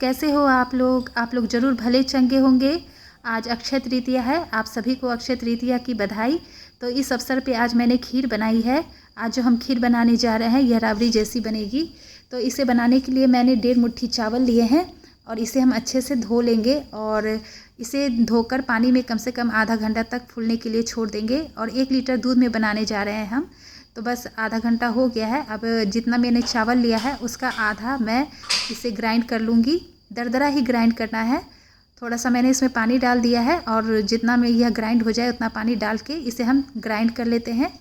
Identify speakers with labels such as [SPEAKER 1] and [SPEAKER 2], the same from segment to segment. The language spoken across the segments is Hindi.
[SPEAKER 1] कैसे हो आप लोग ज़रूर भले चंगे होंगे। आज अक्षय तृतीया है, आप सभी को अक्षय तृतीया की बधाई। तो इस अवसर पे आज मैंने खीर बनाई है। आज जो हम खीर बनाने जा रहे हैं यह राबड़ी जैसी बनेगी। तो इसे बनाने के लिए मैंने 1.5 मुट्ठी चावल लिए हैं और इसे हम अच्छे से धो लेंगे और इसे धोकर पानी में कम से कम आधा घंटा तक फूलने के लिए छोड़ देंगे। और 1 लीटर दूध में बनाने जा रहे हैं हम, तो बस आधा घंटा हो गया है। अब जितना मैंने चावल लिया है उसका आधा मैं इसे ग्राइंड कर लूँगी। दरदरा ही ग्राइंड करना है। थोड़ा सा मैंने इसमें पानी डाल दिया है और जितना में यह ग्राइंड हो जाए उतना पानी डाल के इसे हम ग्राइंड कर लेते हैं।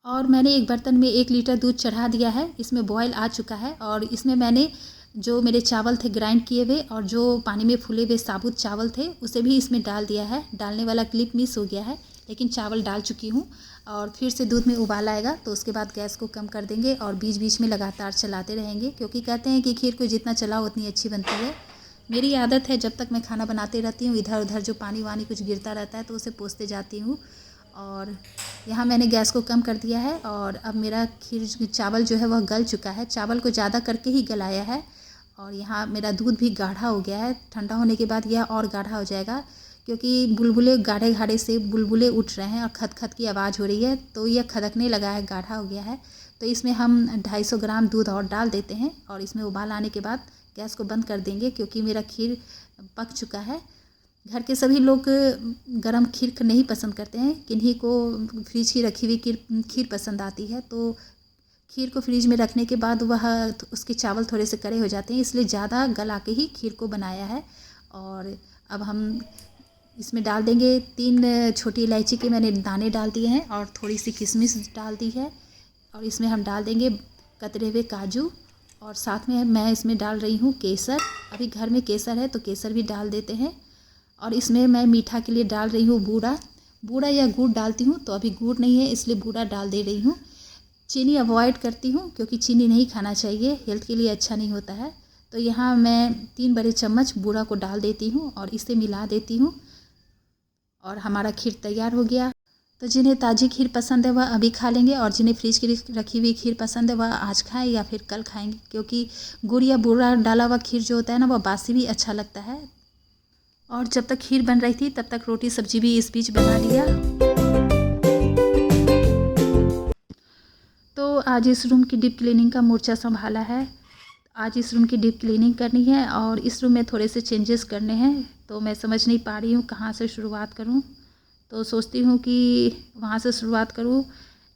[SPEAKER 1] और मैंने एक बर्तन में 1 लीटर दूध चढ़ा दिया है, इसमें बॉयल आ चुका है। और इसमें मैंने जो मेरे चावल थे ग्राइंड किए हुए और जो पानी में फूले हुए साबुत चावल थे उसे भी इसमें डाल दिया है। डालने वाला क्लिप मिस हो गया है, लेकिन चावल डाल चुकी हूँ। और फिर से दूध में उबाल आएगा तो उसके बाद गैस को कम कर देंगे और बीच बीच में लगातार चलाते रहेंगे, क्योंकि कहते हैं कि खीर को जितना चलाओ उतनी अच्छी बनती है। मेरी आदत है, जब तक मैं खाना बनाते रहती हूँ इधर उधर जो पानी वानी कुछ गिरता रहता है तो उसे पोंछते जाती हूँ। और यहाँ मैंने गैस को कम कर दिया है और अब मेरा खीर चावल जो है वह गल चुका है। चावल को ज़्यादा करके ही गलाया है। और यहाँ मेरा दूध भी गाढ़ा हो गया है। ठंडा होने के बाद यह और गाढ़ा हो जाएगा, क्योंकि बुलबुले गाढ़े गाढ़े से बुलबुले उठ रहे हैं और खद खद की आवाज़ हो रही है, तो यह खदकने लगा है, गाढ़ा हो गया है। तो इसमें हम 250 ग्राम दूध और डाल देते हैं और इसमें उबाल आने के बाद गैस को बंद कर देंगे, क्योंकि मेरा खीर पक चुका है। घर के सभी लोग गरम खीर नहीं पसंद करते हैं, किन्हीं को फ्रिज की रखी हुई खीर पसंद आती है। तो खीर को फ्रिज में रखने के बाद वह उसके चावल थोड़े से कड़े हो जाते हैं, इसलिए ज़्यादा गला के ही खीर को बनाया है। और अब हम इसमें डाल देंगे 3 छोटी इलायची के मैंने दाने डाल दिए हैं और थोड़ी सी किशमिश डाल दी है। और इसमें हम डाल देंगे कतरे हुए काजू और साथ में मैं इसमें डाल रही हूँ केसर। अभी घर में केसर है तो केसर भी डाल देते हैं। और इसमें मैं मीठा के लिए डाल रही हूँ बूरा या गुड़ डालती हूँ, तो अभी गुड़ नहीं है इसलिए बूरा डाल दे रही हूँ। चीनी अवॉइड करती हूँ क्योंकि चीनी नहीं खाना चाहिए, हेल्थ के लिए अच्छा नहीं होता है। तो यहाँ मैं 3 बड़े चम्मच बूरा को डाल देती हूँ और इसे मिला देती हूँ और हमारा खीर तैयार हो गया। तो जिन्हें ताज़ी खीर पसंद है वह अभी खा लेंगे और जिन्हें फ्रिज की रखी हुई खीर पसंद है वह आज खाएं या फिर कल खाएंगे, क्योंकि गुड़ या बूरा डाला हुआ खीर जो होता है ना वह बासी भी अच्छा लगता है। और जब तक खीर बन रही थी तब तक रोटी सब्जी भी इस बीच बना लिया। तो आज इस रूम की डीप क्लीनिंग का मोर्चा संभाला है। आज इस रूम की डीप क्लीनिंग करनी है और इस रूम में थोड़े से चेंजेस करने हैं, तो मैं समझ नहीं पा रही हूँ कहाँ से शुरुआत करूँ। तो सोचती हूँ कि वहाँ से शुरुआत करूँ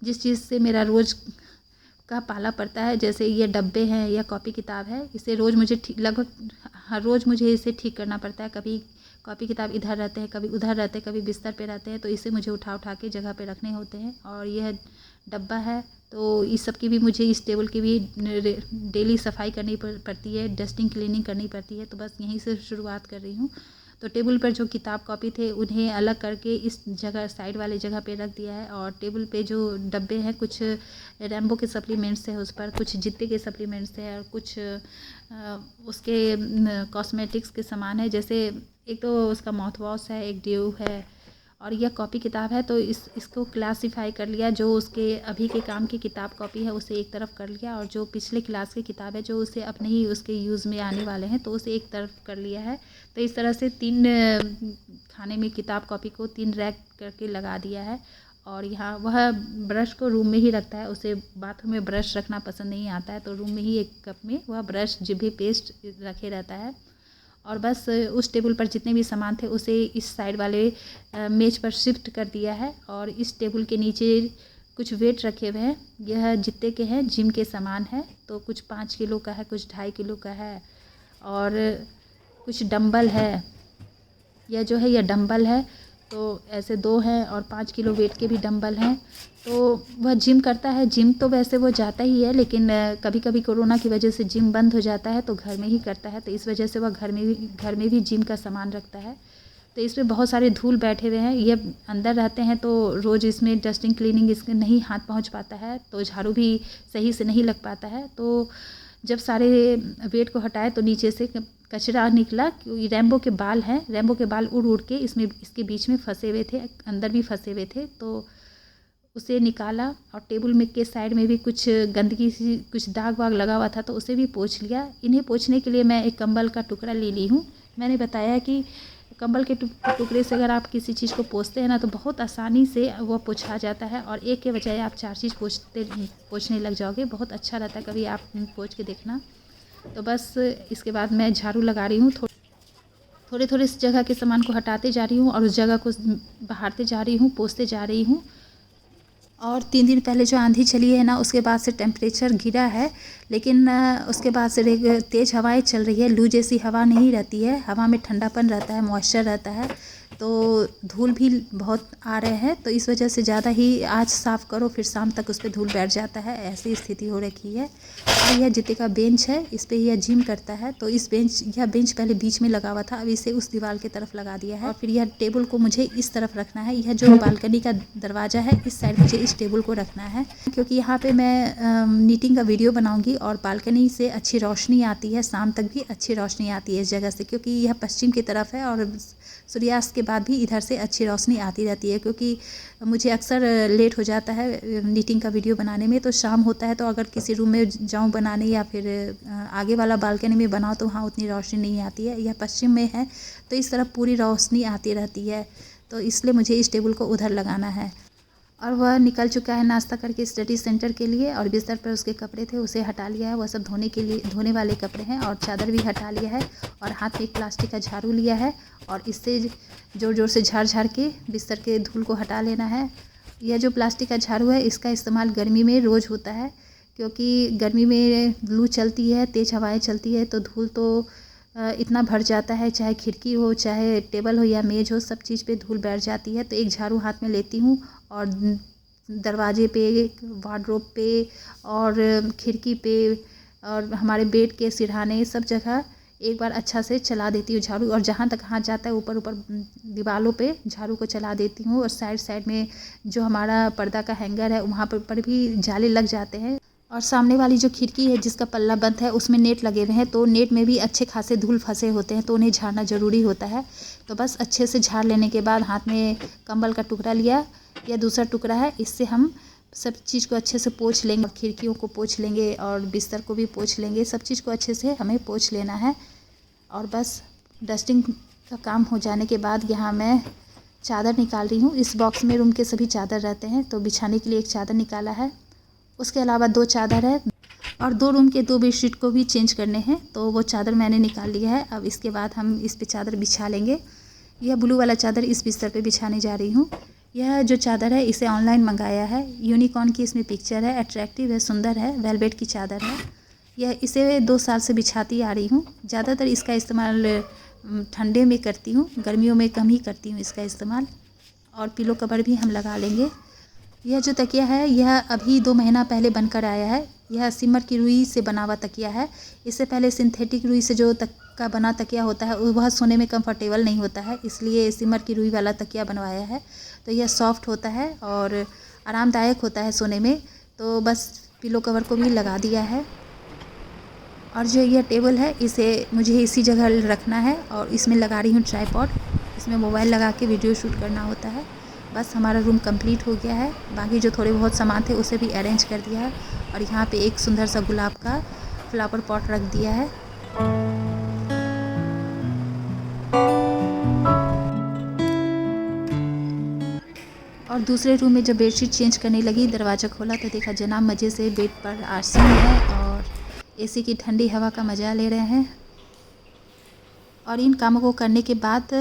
[SPEAKER 1] जिस चीज़ से मेरा रोज़ का पाला पड़ता है, जैसे ये डब्बे हैं या कॉपी किताब है। इसे रोज़ मुझे लगभग हर रोज़ मुझे इसे ठीक करना पड़ता है। कभी कॉपी किताब इधर रहते हैं, कभी उधर रहते हैं, कभी बिस्तर पे रहते हैं, तो इसे मुझे उठा उठा के जगह पे रखने होते हैं। और यह डब्बा है तो इस सब की भी मुझे, इस टेबल की भी डेली सफाई करनी पड़ती है, डस्टिंग क्लीनिंग करनी पड़ती है। तो बस यहीं से शुरुआत कर रही हूँ। तो टेबल पर जो किताब कॉपी थे उन्हें अलग करके इस जगह साइड वाले जगह पे रख दिया है। और टेबल पे जो डब्बे हैं, कुछ रैम्बो के सप्लीमेंट्स है, उस पर कुछ जित्ते के सप्लीमेंट्स है और कुछ उसके कॉस्मेटिक्स के सामान है। जैसे एक तो उसका माउथ वॉश है, एक ड्यू है और यह कॉपी किताब है। तो इसको क्लासिफाई कर लिया, जो उसके अभी के काम की किताब कॉपी है उसे एक तरफ कर लिया और जो पिछले क्लास की किताब है जो उसे अपने ही उसके यूज़ में आने वाले हैं तो उसे एक तरफ कर लिया है। तो इस तरह से 3 खाने में किताब कॉपी को 3 रैक करके लगा दिया है। और यहाँ वह ब्रश को रूम में ही रखता है, उसे बाथरूम में ब्रश रखना पसंद नहीं आता है, तो रूम में ही एक कप में वह ब्रश जिभ पेस्ट रखे रहता है। और बस उस टेबल पर जितने भी सामान थे उसे इस साइड वाले मेज पर शिफ्ट कर दिया है। और इस टेबल के नीचे कुछ वेट रखे हुए हैं, यह जितने के हैं जिम के सामान है। तो कुछ 5 किलो का है, कुछ 2.5 किलो का है और कुछ डंबल है। यह जो है यह डंबल है, तो ऐसे 2 हैं और 5 किलो वेट के भी डंबल हैं। तो वह जिम करता है। जिम तो वैसे वो जाता ही है, लेकिन कभी कभी कोरोना की वजह से जिम बंद हो जाता है तो घर में ही करता है। तो इस वजह से वह घर में भी जिम का सामान रखता है। तो इसमें बहुत सारे धूल बैठे हुए हैं, ये अंदर रहते हैं तो रोज़ इसमें डस्टिंग क्लीनिंग इसके नहीं हाथ पहुंच पाता है, तो झाड़ू भी सही से नहीं लग पाता है। तो जब सारे वेट को हटाए तो नीचे से कचरा निकला, क्योंकि रैम्बो के बाल हैं, रैम्बो के बाल उड़ उड़ के इसके बीच में फंसे हुए थे, अंदर भी फंसे हुए थे। तो उसे निकाला और टेबल में के साइड में भी कुछ गंदगी सी, कुछ दाग वाग लगा हुआ था तो उसे भी पोंछ लिया। इन्हें पोंछने के लिए मैं एक कंबल का टुकड़ा ले ली हूँ। मैंने बताया कि कंबल के टुकड़े से अगर आप किसी चीज़ को पोंछते हैं ना तो बहुत आसानी से वो पोंछा जाता है और एक के बजाय आप 4 चीज़ पोंछने लग जाओगे। बहुत अच्छा रहता है, कभी आप पोंछ के देखना। तो बस इसके बाद मैं झाड़ू लगा रही हूँ। थोड़े थोड़े इस जगह के सामान को हटाते जा रही हूँ और उस जगह को बहारते जा रही हूँ, पोंछते जा रही हूँ। और 3 दिन पहले जो आंधी चली है ना उसके बाद से टेम्परेचर गिरा है, लेकिन उसके बाद से तेज़ हवाएं चल रही है। लू जैसी हवा नहीं रहती है, हवा में ठंडापन रहता है, मॉइस्चर रहता है, तो धूल भी बहुत आ रहे हैं। तो इस वजह से ज़्यादा ही आज साफ़ करो फिर शाम तक उस पर धूल बैठ जाता है, ऐसी स्थिति हो रखी है। और यह जिते का बेंच है, इस पर यह जिम करता है। तो यह बेंच पहले बीच में लगा हुआ था, अब इसे उस दीवार की तरफ लगा दिया है। और फिर यह टेबल को मुझे इस तरफ रखना है। यह जो बालकनी का दरवाज़ा है इस साइड मुझे इस टेबल को रखना है, क्योंकि यहाँ पे मैं नीटिंग का वीडियो बनाऊँगी और बालकनी से अच्छी रोशनी आती है, शाम तक भी अच्छी रोशनी आती है इस जगह से, क्योंकि यह पश्चिम की तरफ है और सूर्यास्त के बाद भी इधर से अच्छी रोशनी आती रहती है। क्योंकि मुझे अक्सर लेट हो जाता है नीटिंग का वीडियो बनाने में, तो शाम होता है तो अगर किसी रूम में जाऊं बनाने या फिर आगे वाला बालकनी में बनाओ तो वहाँ उतनी रोशनी नहीं आती है। यह पश्चिम में है तो इस तरफ पूरी रोशनी आती रहती है, तो इसलिए मुझे इस टेबल को उधर लगाना है। और वह निकल चुका है नाश्ता करके स्टडी सेंटर के लिए, और बिस्तर पर उसके कपड़े थे उसे हटा लिया है। वह सब धोने वाले कपड़े हैं, और चादर भी हटा लिया है और हाथ में एक प्लास्टिक का झाड़ू लिया है और इससे ज़ोर ज़ोर से झाड़ के बिस्तर के धूल को हटा लेना है। यह जो प्लास्टिक का झाड़ू है इसका इस्तेमाल गर्मी में रोज़ होता है, क्योंकि गर्मी में लू चलती है, तेज़ हवाएँ चलती है तो धूल तो इतना भर जाता है, चाहे खिड़की हो, चाहे टेबल हो या मेज़ हो, सब चीज़ पे धूल बैठ जाती है। तो एक झाड़ू हाथ में लेती हूँ और दरवाजे पे, वार्डरोब पे और खिड़की पे और हमारे बेड के सिरहाने सब जगह एक बार अच्छा से चला देती हूँ झाड़ू। और जहाँ तक हाथ जाता है ऊपर दीवारों पे झाड़ू को चला देती हूँ। और साइड में जो हमारा पर्दा का हैंगर है वहाँ पर भी जाले लग जाते हैं। और सामने वाली जो खिड़की है जिसका पल्ला बंद है उसमें नेट लगे हुए हैं, तो नेट में भी अच्छे खासे धूल फंसे होते हैं, तो उन्हें झाड़ना ज़रूरी होता है। तो बस अच्छे से झाड़ लेने के बाद हाथ में कंबल का टुकड़ा लिया, या दूसरा टुकड़ा है, इससे हम सब चीज़ को अच्छे से पोंछ लेंगे। खिड़कियों को पोंछ लेंगे और बिस्तर को भी पोंछ लेंगे, सब चीज़ को अच्छे से हमें पोंछ लेना है। और बस डस्टिंग का काम हो जाने के बाद यहाँ मैं चादर निकाल रही हूँ। इस बॉक्स में रूम के सभी चादर रहते हैं, तो बिछाने के लिए एक चादर निकाला है। उसके अलावा 2 चादर है और 2 रूम के 2 बेडशीट को भी चेंज करने हैं, तो वो चादर मैंने निकाल लिया है। अब इसके बाद हम इस पे चादर बिछा लेंगे। यह ब्लू वाला चादर इस बिस्तर पे बिछाने जा रही हूँ। यह जो चादर है इसे ऑनलाइन मंगाया है, यूनिकॉर्न की इसमें पिक्चर है, अट्रैक्टिव है, सुंदर है, वेलवेट की चादर है। इसे 2 साल से बिछाती आ रही हूँ। ज़्यादातर इसका इस्तेमाल ठंडे में करती हूँ, गर्मियों में कम ही करती हूँ इसका इस्तेमाल। और पिलो कवर भी हम लगा लेंगे। यह जो तकिया है यह अभी 2 महीना पहले बनकर आया है। यह सिमर की रुई से बना हुआ तकिया है। इससे पहले सिंथेटिक रुई से जो का बना तकिया होता है वह सोने में कंफर्टेबल नहीं होता है, इसलिए सिमर की रुई वाला तकिया बनवाया है। तो यह सॉफ्ट होता है और आरामदायक होता है सोने में। तो बस पिलो कवर को भी लगा दिया है। और जो यह टेबल है इसे मुझे इसी जगह रखना है और इसमें लगा रही हूँ ट्राइपॉड। इसमें मोबाइल लगा के वीडियो शूट करना होता है। बस हमारा रूम कंप्लीट हो गया है। बाकी जो थोड़े बहुत सामान थे उसे भी अरेंज कर दिया है। और यहाँ पे एक सुंदर सा गुलाब का फ्लावर पॉट रख दिया है। और दूसरे रूम में जब बेडशीट चेंज करने लगी, दरवाज़ा खोला तो देखा जनाब मज़े से बेड पर आसीन है और एसी की ठंडी हवा का मज़ा ले रहे हैं। और इन कामों को करने के बाद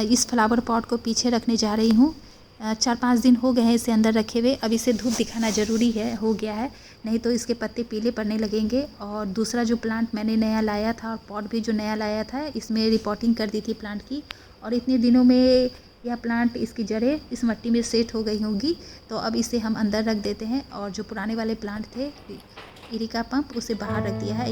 [SPEAKER 1] इस फ्लावर पॉट को पीछे रखने जा रही हूँ। 4-5 दिन हो गए हैं इसे अंदर रखे हुए। अब इसे धूप दिखाना ज़रूरी हो गया है, नहीं तो इसके पत्ते पीले पड़ने लगेंगे। और दूसरा जो प्लांट मैंने नया लाया था और पॉट भी जो नया लाया था, इसमें रिपोर्टिंग कर दी थी प्लांट की, और इतने दिनों में यह प्लांट, इसकी जड़ें इस मिट्टी में सेट हो गई होंगी। तो अब इसे हम अंदर रख देते हैं। और जो पुराने वाले प्लांट थे इरिका पंप, उसे बाहर रख दिया है।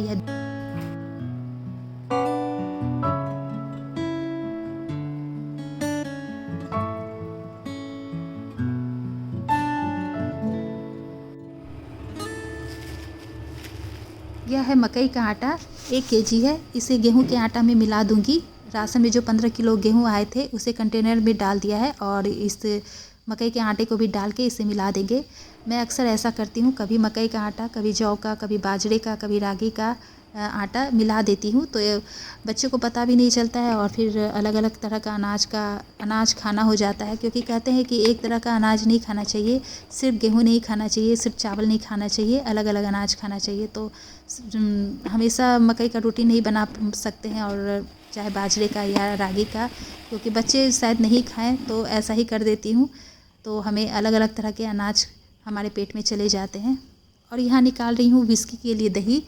[SPEAKER 1] यह है मकई का आटा, 1 kg है। इसे गेहूं के आटा में मिला दूंगी। राशन में जो 15 किलो गेहूं आए थे उसे कंटेनर में डाल दिया है और इस मकई के आटे को भी डाल के इसे मिला देंगे। मैं अक्सर ऐसा करती हूँ, कभी मकई का आटा, कभी जौ का, कभी बाजरे का, कभी रागी का आटा मिला देती हूँ, तो बच्चे को पता भी नहीं चलता है और फिर अलग अलग तरह का अनाज खाना हो जाता है। क्योंकि कहते हैं कि एक तरह का अनाज नहीं खाना चाहिए, सिर्फ गेहूँ नहीं खाना चाहिए, सिर्फ चावल नहीं खाना चाहिए, अलग अलग अनाज खाना चाहिए। तो हमेशा मकई का रोटी नहीं बना सकते हैं, और चाहे बाजरे का या रागी का, क्योंकि बच्चे शायद नहीं खाएं, तो ऐसा ही कर देती हूँ। तो हमें अलग अलग तरह के अनाज हमारे पेट में चले जाते हैं। और यहाँ निकाल रही हूँ विस्की के लिए दही।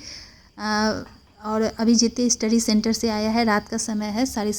[SPEAKER 1] और अभिजीत स्टडी सेंटर से आया है, रात का समय है, 7:30